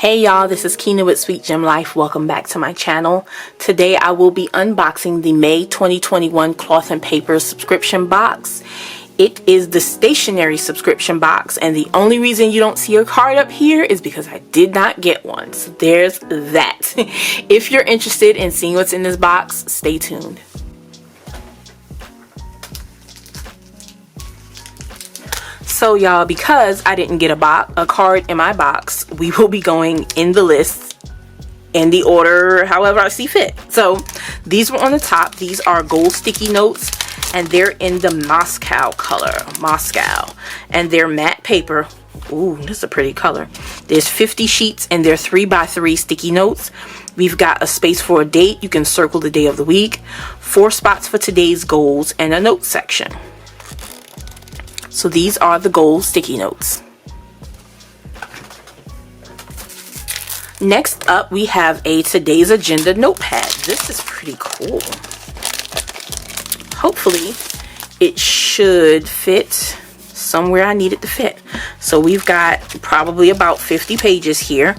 Hey y'all, this is Kina with SweetGemLife. Welcome back to my channel. Today I will be unboxing the May 2021 cloth and paper subscription box. It is the Stationery subscription box, and the only reason you don't see a card up here is because I did not get one. So there's that. If you're interested in seeing what's in this box, stay tuned. So y'all, because I didn't get a card in my box, we will be going in the list in the order however I see fit. So these were on the top. These are gold sticky notes, and they're in the Moscow color, and they're matte paper. Ooh, this is a pretty color. There's 50 sheets, and they're 3x3 sticky notes. We've got a space for a date. You can circle the day of the week, 4 spots for today's goals, and a note section. So these are the gold sticky notes. Next up, we have a today's agenda notepad. This is pretty cool. Hopefully it should fit somewhere I need it to fit. So we've got probably about 50 pages here.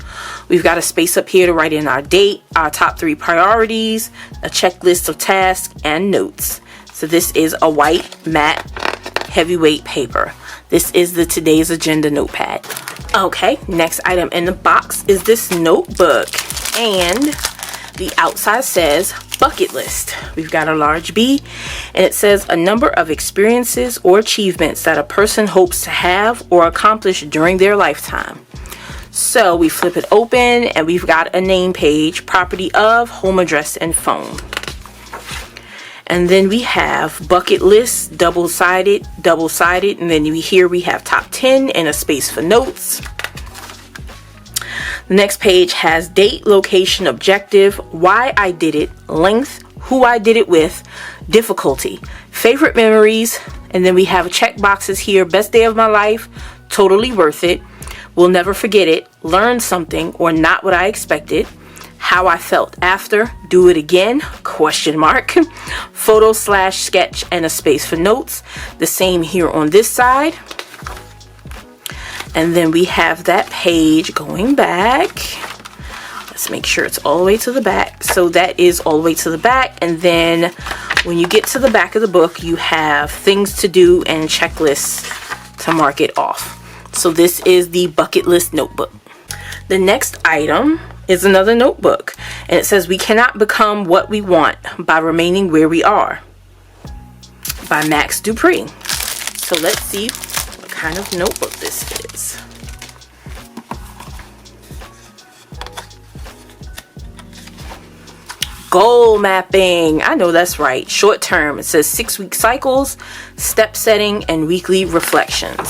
We've got a space up here to write in our date, our top 3 priorities, a checklist of tasks, and notes. So this is a white matte heavyweight paper. This is the today's agenda notepad. Okay, next item in the box is this notebook, and the outside says bucket list. We've got a large B, and it says a number of experiences or achievements that a person hopes to have or accomplish during their lifetime. So we flip it open, and we've got a name page, property of, home address, and phone. And then we have bucket list, double-sided, and then here we have top 10 and a space for notes. The next page has date, location, objective, why I did it, length, who I did it with, difficulty, favorite memories, and then we have check boxes here, best day of my life, totally worth it, will never forget it, learned something or not what I expected, how I felt after, do it again, question mark, photo/sketch, and a space for notes. The same here on this side. And then we have that page going back. Let's make sure it's all the way to the back. So that is all the way to the back. And then when you get to the back of the book, you have things to do and checklists to mark it off. So this is the bucket list notebook. The next item is another notebook, and it says we cannot become what we want by remaining where we are, by Max Dupree. So let's see what kind of notebook this is. Goal mapping. I know that's right. Short term. It says 6-week cycles, step setting, and weekly reflections.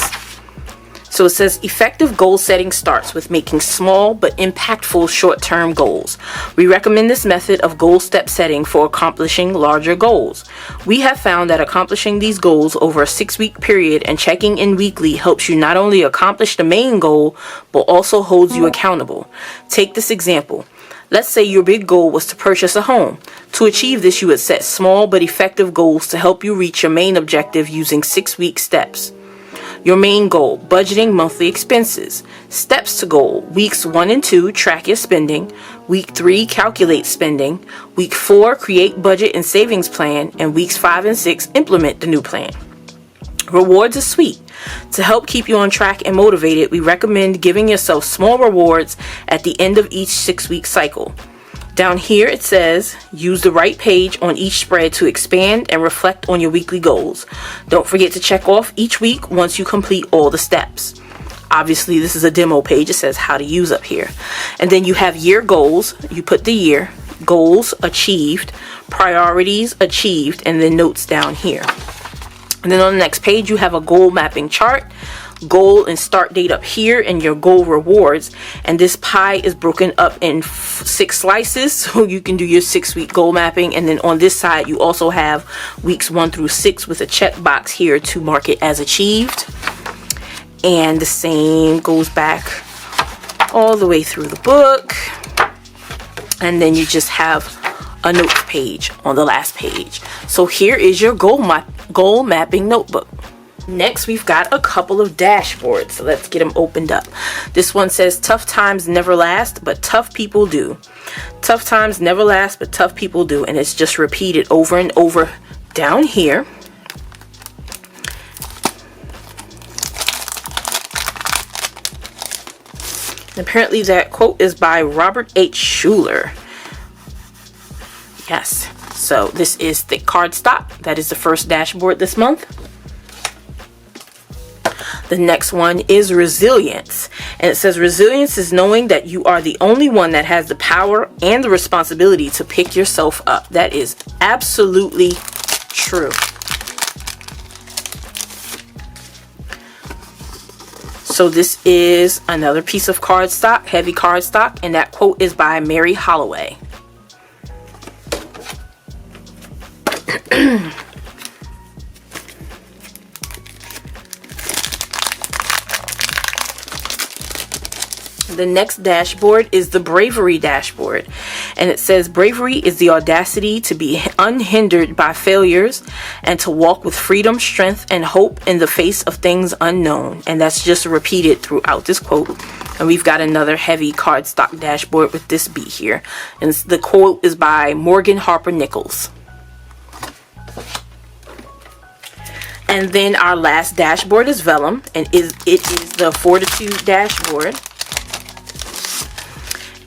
So it says effective goal setting starts with making small but impactful short-term goals. We recommend this method of goal step setting for accomplishing larger goals. We have found that accomplishing these goals over a 6-week period and checking in weekly helps you not only accomplish the main goal, but also holds you accountable. Take this example. Let's say your big goal was to purchase a home. To achieve this, you would set small but effective goals to help you reach your main objective using 6-week steps. Your main goal, budgeting monthly expenses. Steps to goal, weeks 1 and 2, track your spending. Week 3, calculate spending. Week 4, create budget and savings plan. And weeks 5 and 6, implement the new plan. Rewards are sweet. To help keep you on track and motivated, we recommend giving yourself small rewards at the end of each 6-week cycle. Down here it says, use the right page on each spread to expand and reflect on your weekly goals. Don't forget to check off each week once you complete all the steps. Obviously, this is a demo page. It says how to use up here. And then you have year goals. You put the year, goals achieved, priorities achieved, and then notes down here. And then on the next page, you have a goal mapping chart. Goal and start date up here, and your goal rewards, and this pie is broken up in 6 slices, so you can do your 6-week goal mapping. And then on this side you also have weeks 1 through 6 with a check box here to mark it as achieved. And the same goes back all the way through the book, and then you just have a notes page on the last page. So here is your goal mapping notebook. Next, we've got a couple of dashboards, so let's get them opened up. This one says, tough times never last, but tough people do. Tough times never last, but tough people do. And it's just repeated over and over down here. And apparently that quote is by Robert H. Schuller. Yes, so this is thick cardstock. That is the first dashboard this month. The next one is resilience. And it says, resilience is knowing that you are the only one that has the power and the responsibility to pick yourself up. That is absolutely true. So this is another piece of cardstock, heavy cardstock, and that quote is by Mary Holloway. The next dashboard is the Bravery dashboard, and it says, bravery is the audacity to be unhindered by failures and to walk with freedom, strength, and hope in the face of things unknown. And that's just repeated throughout this quote. And we've got another heavy cardstock dashboard with this beat here, and the quote is by Morgan Harper Nichols. And then our last dashboard is Vellum, and it is the Fortitude dashboard.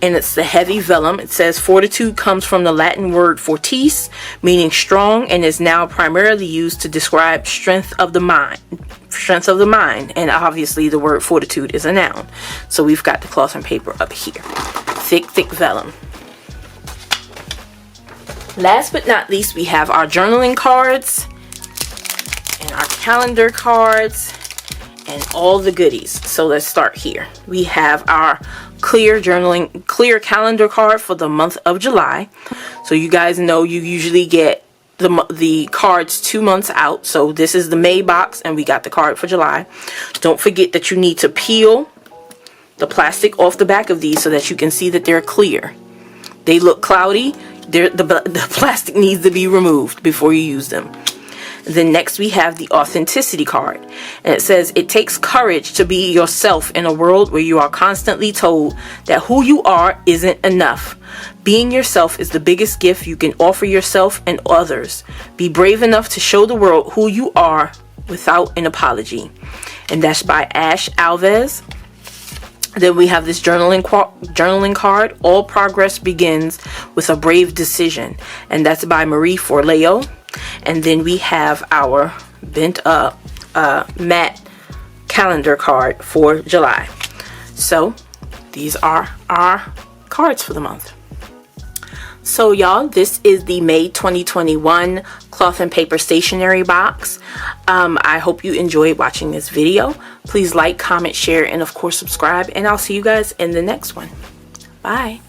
And it's the heavy vellum. It says, fortitude comes from the Latin word fortis, meaning strong, and is now primarily used to describe strength of the mind. Strength of the mind. And obviously the word fortitude is a noun. So we've got the cloth and paper up here. Thick, thick vellum. Last but not least, we have our journaling cards and our calendar cards and all the goodies. So let's start here. We have our clear calendar card for the month of July. So you guys know you usually get the cards 2 months out. So this is the May box, and we got the card for July. Don't forget that you need to peel the plastic off the back of these so that you can see that they're clear. They look cloudy. The plastic needs to be removed before you use them. Then next we have the authenticity card, and it says, it takes courage to be yourself in a world where you are constantly told that who you are isn't enough. Being yourself is the biggest gift you can offer yourself and others. Be brave enough to show the world who you are without an apology. And that's by Ash Alves. Then we have this journaling card, all progress begins with a brave decision, and that's by Marie Forleo. And then we have our bent up matte calendar card for July. So these are our cards for the month. So y'all, this is the May 2021 cloth and paper stationery box. I hope you enjoyed watching this video. Please like, comment, share, and of course subscribe, and I'll see you guys in the next one. Bye.